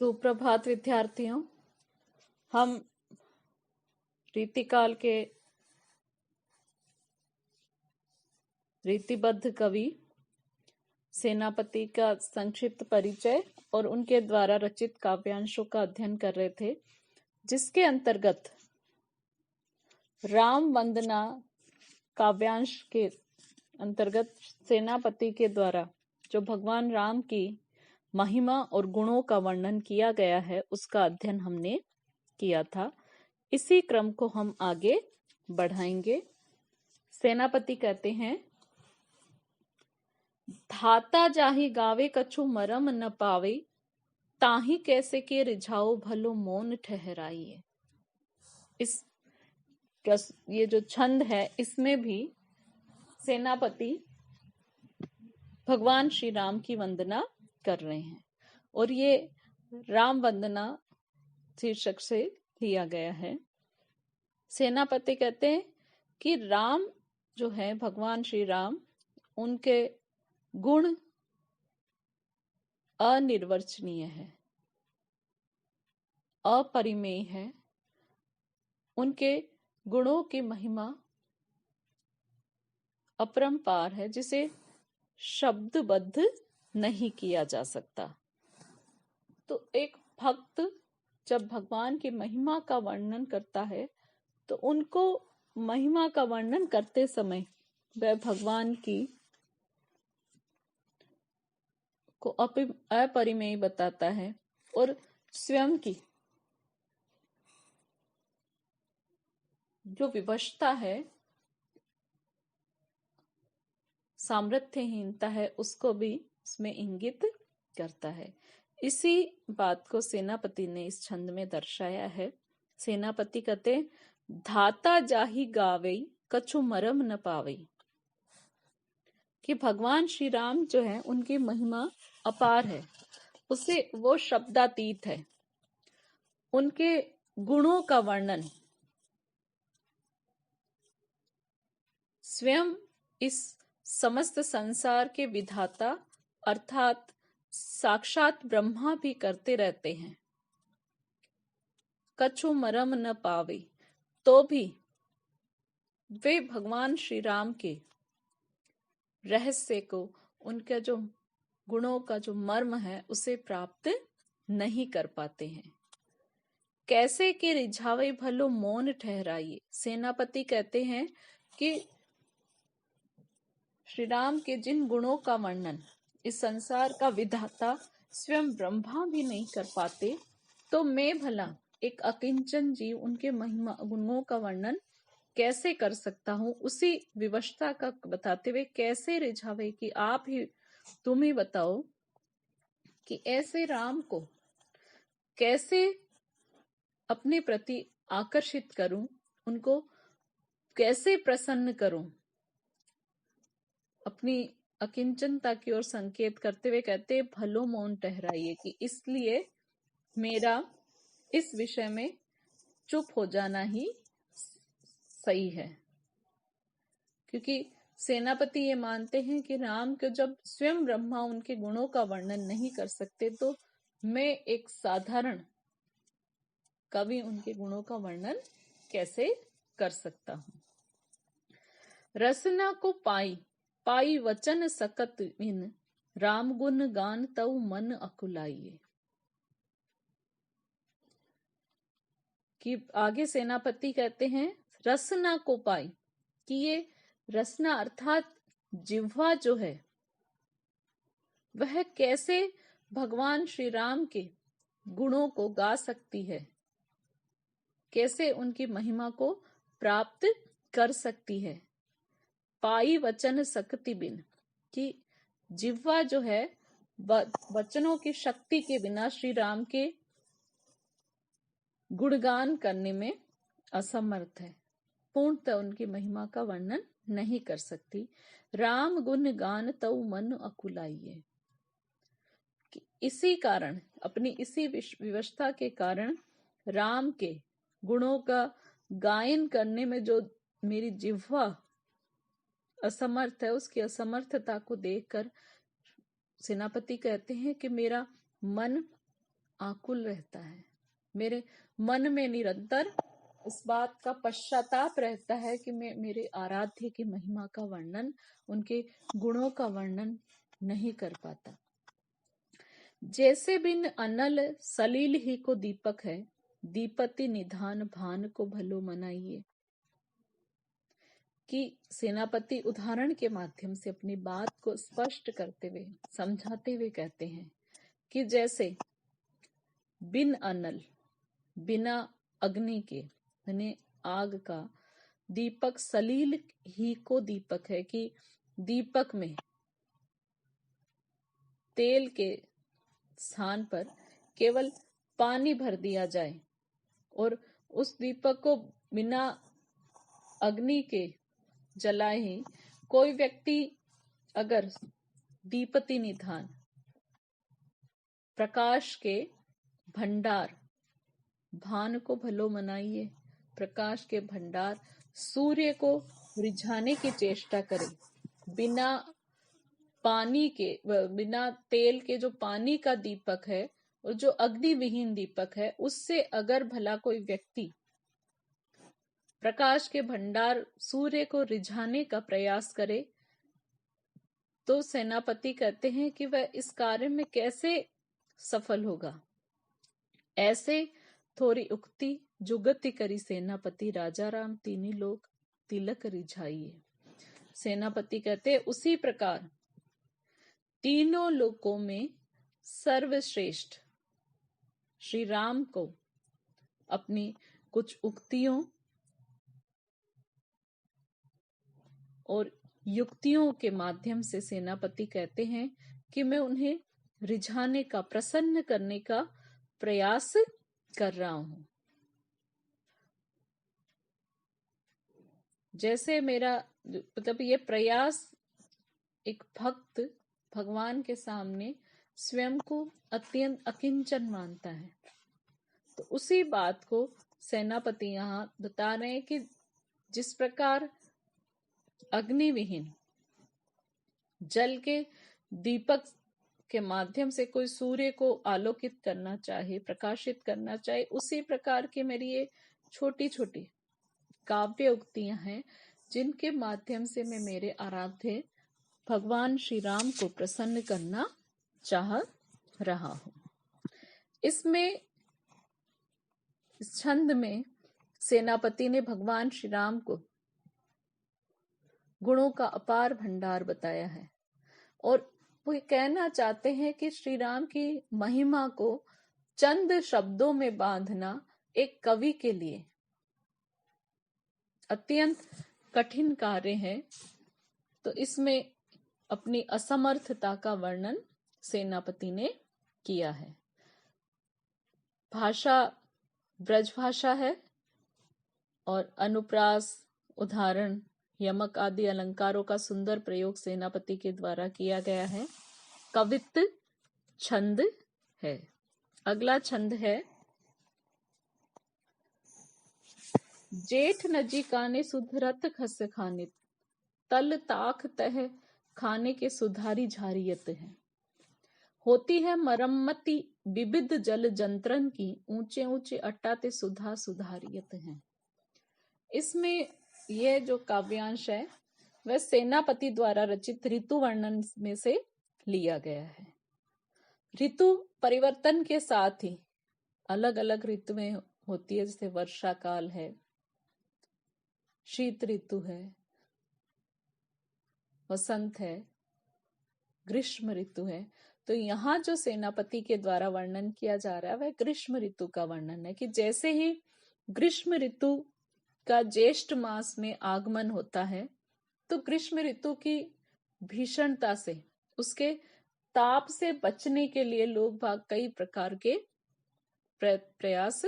सुप्रभात विद्यार्थियों। हम रीतिकाल के रीतिबद्ध कवि सेनापति का संक्षिप्त परिचय और उनके द्वारा रचित काव्यांशों का अध्ययन कर रहे थे, जिसके अंतर्गत राम वंदना काव्यांश के अंतर्गत सेनापति के द्वारा जो भगवान राम की महिमा और गुणों का वर्णन किया गया है, उसका अध्ययन हमने किया था। इसी क्रम को हम आगे बढ़ाएंगे। सेनापति कहते हैं, धाता जाहि गावे कछु मरम न पावे, ताहि कैसे के रिझाओ भलो मौन ठहराइए। ये जो छंद है, इसमें भी सेनापति भगवान श्री राम की वंदना कर रहे हैं और ये राम वंदना शीर्षक से लिया गया है। सेनापति कहते हैं कि राम जो है, भगवान श्री राम, उनके गुण अनिर्वचनीय है, अपरिमेय है। उनके गुणों की महिमा अपरंपार है, जिसे शब्दबद्ध नहीं किया जा सकता। तो एक भक्त जब भगवान की महिमा का वर्णन करता है, तो उनको महिमा का वर्णन करते समय वह भगवान की को अपरिमेय बताता है और स्वयं की जो विवशता है, सामर्थ्यहीनता है, उसको भी उसमें इंगित करता है। इसी बात को सेनापति ने इस छंद में दर्शाया है। सेनापति कहते, धाता जाहि गावे कछु मरम न पावे, कि भगवान श्री राम जो है, उनकी महिमा अपार है, उसे वो शब्दातीत है। उनके गुणों का वर्णन स्वयं इस समस्त संसार के विधाता अर्थात साक्षात ब्रह्मा भी करते रहते हैं। कछु मरम न पावे, तो भी वे भगवान श्री राम के रहस्य को, उनके जो गुणों का जो मर्म है, उसे प्राप्त नहीं कर पाते हैं। कैसे के रिझावे भलो मौन ठहराइए। सेनापति कहते हैं कि श्री राम के जिन गुणों का वर्णन इस संसार का विधाता स्वयं ब्रह्मा भी नहीं कर पाते, तो मैं भला एक अकिंचन जीव उनके महिमा गुणों का वर्णन कैसे कर सकता हूँ। उसी विवशता का बताते हुए कैसे रिझावे, कि आप ही, तुम ही बताओ कि ऐसे राम को कैसे अपने प्रति आकर्षित करूं, उनको कैसे प्रसन्न करूं। अपनी अकिंचनता की ओर संकेत करते हुए कहते, भलो मौन ठहराइए, कि इसलिए मेरा इस विषय में चुप हो जाना ही सही है। क्योंकि सेनापति ये मानते हैं कि राम को जब स्वयं ब्रह्मा उनके गुणों का वर्णन नहीं कर सकते, तो मैं एक साधारण कवि उनके गुणों का वर्णन कैसे कर सकता हूं। रसना को पाई पाई वचन सकत इन, राम गुण गान तऊ मन अकुलाइए। कि आगे सेनापति कहते हैं, रसना को पाई, कि ये रसना अर्थात जिह्वा जो है, वह कैसे भगवान श्री राम के गुणों को गा सकती है, कैसे उनकी महिमा को प्राप्त कर सकती है। पाई वचन सकति बिन, कि जिह्वा जो है वचनों की शक्ति के बिना श्री राम के गुणगान करने में असमर्थ है, पूर्णतः उनकी महिमा का वर्णन नहीं कर सकती। राम गुण गान तऊ मन अकुलाइए, इसी कारण, अपनी इसी विवशता के कारण राम के गुणों का गायन करने में जो मेरी जिह्वा असमर्थ है, उसकी असमर्थता को देखकर सेनापति कहते हैं कि मेरा मन आकुल रहता है, मेरे मन में निरंतर इस बात का पश्चाताप रहता है कि मैं मेरे आराध्य की महिमा का वर्णन, उनके गुणों का वर्णन नहीं कर पाता। जैसे बिन अनल सलील ही को दीपक है, दीपति निधान भान को भलो मनाइए। कि सेनापति उदाहरण के माध्यम से अपनी बात को स्पष्ट करते हुए, समझाते हुए कहते हैं कि जैसे बिन अनल, बिना अग्नि के, यानी आग का, दीपक सलील ही को दीपक है, कि दीपक में तेल के स्थान पर केवल पानी भर दिया जाए और उस दीपक को बिना अग्नि के जलाए ही कोई व्यक्ति अगर दीपति निधान, प्रकाश के भंडार, भान को भलो मनाइए, प्रकाश के भंडार सूर्य को रिझाने की चेष्टा करे, बिना पानी के, बिना तेल के जो पानी का दीपक है और जो अग्नि विहीन दीपक है, उससे अगर भला कोई व्यक्ति प्रकाश के भंडार सूर्य को रिझाने का प्रयास करे, तो सेनापति कहते हैं कि वह इस कार्य में कैसे सफल होगा। ऐसे थोड़ी उक्ति जुगति करी सेनापति, राजा राम तीनी लोग तिलक रिझाइए। सेनापति कहते उसी प्रकार तीनों लोकों में सर्वश्रेष्ठ श्री राम को अपनी कुछ उक्तियों और युक्तियों के माध्यम से सेनापति कहते हैं कि मैं उन्हें रिझाने का, प्रसन्न करने का प्रयास कर रहा हूं। जैसे मेरा मतलब ये प्रयास, एक भक्त भगवान के सामने स्वयं को अत्यंत अकिंचन मानता है, तो उसी बात को सेनापति यहाँ बता रहे हैं कि जिस प्रकार अग्नि विहीन जल के दीपक के माध्यम से कोई सूर्य को आलोकित करना चाहे, प्रकाशित करना चाहे, उसी प्रकार की मेरी ये छोटी छोटी काव्य उक्तियां हैं जिनके माध्यम से मैं मेरे आराध्य भगवान श्री राम को प्रसन्न करना चाह रहा हूं। इसमें, इस छंद में सेनापति ने भगवान श्री राम को गुणों का अपार भंडार बताया है और वो कहना चाहते हैं कि श्री राम की महिमा को चंद शब्दों में बांधना एक कवि के लिए अत्यंत कठिन कार्य है। तो इसमें अपनी असमर्थता का वर्णन सेनापति ने किया है। भाषा ब्रज भाषा है और अनुप्रास, उदाहरण, यमक आदि अलंकारों का सुंदर प्रयोग सेनापति के द्वारा किया गया है। कवित्त छंद है। अगला छंद है जेठ नजी काने सुधरत खस खाने, तल ताख तह खाने के सुधारी झारियत है। होती है मरम्मति विविध जल जंत्रन की, ऊंचे ऊंचे अट्टाते सुधा सुधारियत है। इसमें यह जो काव्यांश है वह सेनापति द्वारा रचित ऋतु वर्णन में से लिया गया है। ऋतु परिवर्तन के साथ ही अलग अलग ऋतुएं होती है, जैसे वर्षा काल है, शीत ऋतु है, वसंत है, ग्रीष्म ऋतु है। तो यहाँ जो सेनापति के द्वारा वर्णन किया जा रहा है वह ग्रीष्म ऋतु का वर्णन है कि जैसे ही ग्रीष्म ऋतु का ज्येष्ठ मास में आगमन होता है तो ग्रीष्म ऋतु की भीषणता से, उसके ताप से बचने के लिए लोग भाग कई प्रकार के प्रयास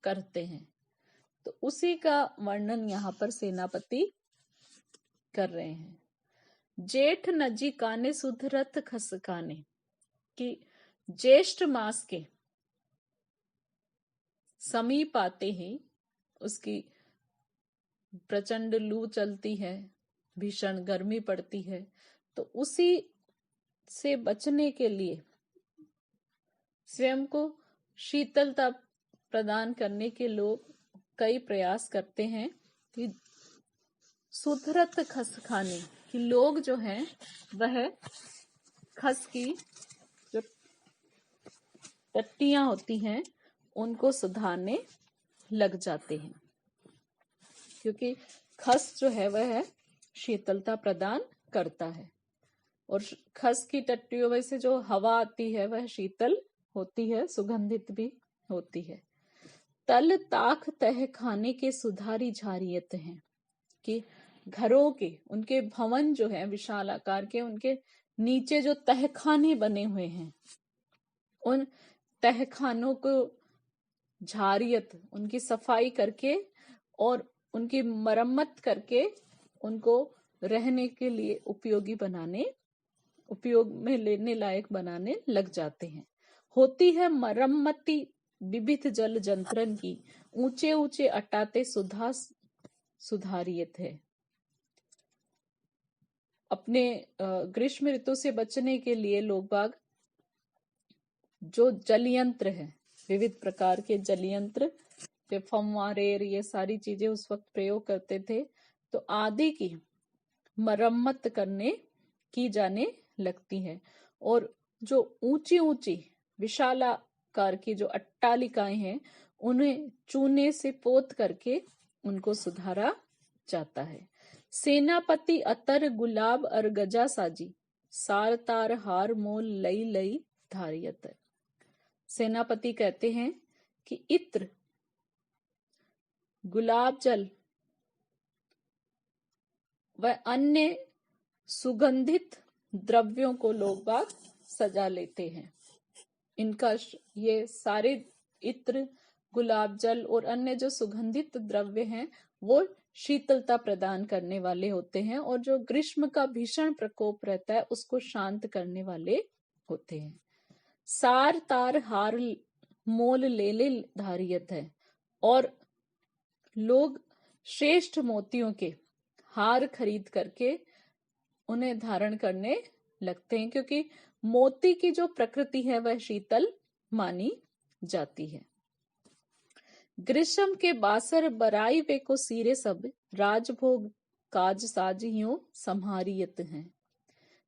करते हैं। तो उसी का वर्णन यहाँ पर सेनापति कर रहे हैं। जेठ नजी काने सुधरत खस काने, कि ज्येष्ठ मास के समीप आते ही उसकी प्रचंड लू चलती है, भीषण गर्मी पड़ती है, तो उसी से बचने के लिए स्वयं को शीतलता प्रदान करने के लोग कई प्रयास करते हैं कि सुधरत खस खाने कि लोग जो हैं वह खस की जो टट्टियां होती हैं उनको सुधारने लग जाते हैं, क्योंकि खस जो है वह शीतलता प्रदान करता है। और खस की टट्टियों में से जो हवा आती है वह शीतल होती है, सुगंधित भी होती है। तल ताख तह खाने के सुधारी झारियत हैं कि घरों के उनके भवन जो है विशाल आकार के, उनके नीचे जो तहखाने बने हुए हैं उन तहखानों को झारियत उनकी सफाई करके और उनकी मरम्मत करके उनको रहने के लिए उपयोग में लेने लायक बनाने लग जाते हैं। होती है मरम्मती विविध जल जंत्रन की, ऊंचे ऊंचे अटाते सुधारियत है। अपने ग्रीष्म ऋतु से बचने के लिए लोग बाग जो जल यंत्र है, विविध प्रकार के जल यंत्र, फव्वारे, ये सारी चीजें उस वक्त प्रयोग करते थे, तो आदि की मरम्मत की जाने लगती है। और जो ऊंची ऊंची विशालाकार की जो अट्टालिकाएं हैं उन्हें चूने से पोत करके उनको सुधारा जाता है। सेनापति अतर गुलाब और गजा साजी, सार तार हार मोल लई लई धारियत है। सेनापति कहते हैं कि इत्र, गुलाब जल व अन्य सुगंधित द्रव्यों को लोग बाग सजा लेते हैं। इनका ये सारे इत्र, गुलाब जल और अन्य जो सुगंधित द्रव्य हैं वो शीतलता प्रदान करने वाले होते हैं और जो ग्रीष्म का भीषण प्रकोप रहता है उसको शांत करने वाले होते हैं। सार तार हार मोल ले धारियत है। और लोग श्रेष्ठ मोतियों के हार खरीद करके उन्हें धारण करने लगते हैं, क्योंकि मोती की जो प्रकृति है वह शीतल मानी जाती है। ग्रीष्म के बासर बराई वे को सीरे सब, राजभोग काज साजियों संहारियत हैं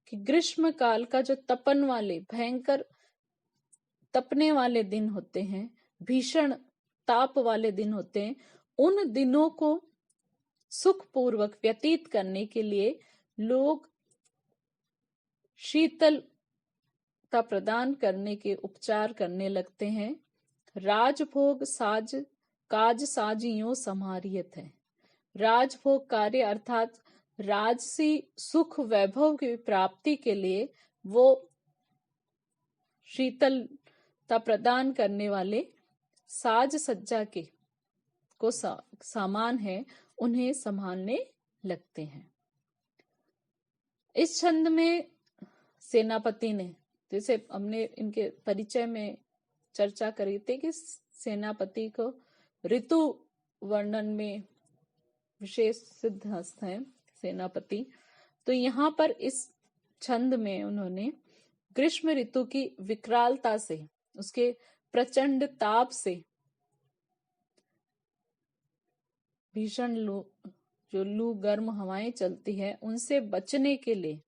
कि ग्रीष्म काल का जो तपन वाले भयंकर तपने वाले दिन होते हैं, भीषण ताप वाले दिन होते हैं, उन दिनों को सुखपूर्वक व्यतीत करने के लिए लोग शीतलता प्रदान करने के उपचार करने लगते हैं। राजभोग काज साजियों समारियत है। राजभोग कार्य अर्थात राजसी सुख वैभव की प्राप्ति के लिए वो शीतलता प्रदान करने वाले साज सज्जा के को सामान है उन्हें संभालने लगते हैं। इस छंद में सेनापति ने, जैसे हमने इनके परिचय में चर्चा करी थी कि सेनापति को ऋतु वर्णन में विशेष सिद्धहस्त है सेनापति, तो यहाँ पर इस छंद में उन्होंने ग्रीष्म ऋतु की विकरालता से, उसके प्रचंड ताप से, भीषण लू गर्म हवाएं चलती है उनसे बचने के लिए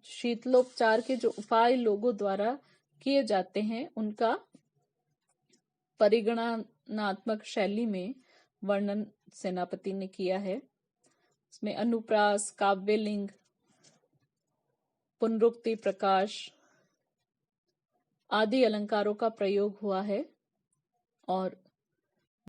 शीतलोपचार के जो उपाय लोगों द्वारा किए जाते हैं उनका परिगणनात्मक शैली में वर्णन सेनापति ने किया है। इसमें अनुप्रास, काव्यलिंग, पुनरुक्ति, प्रकाश आदि अलंकारों का प्रयोग हुआ है और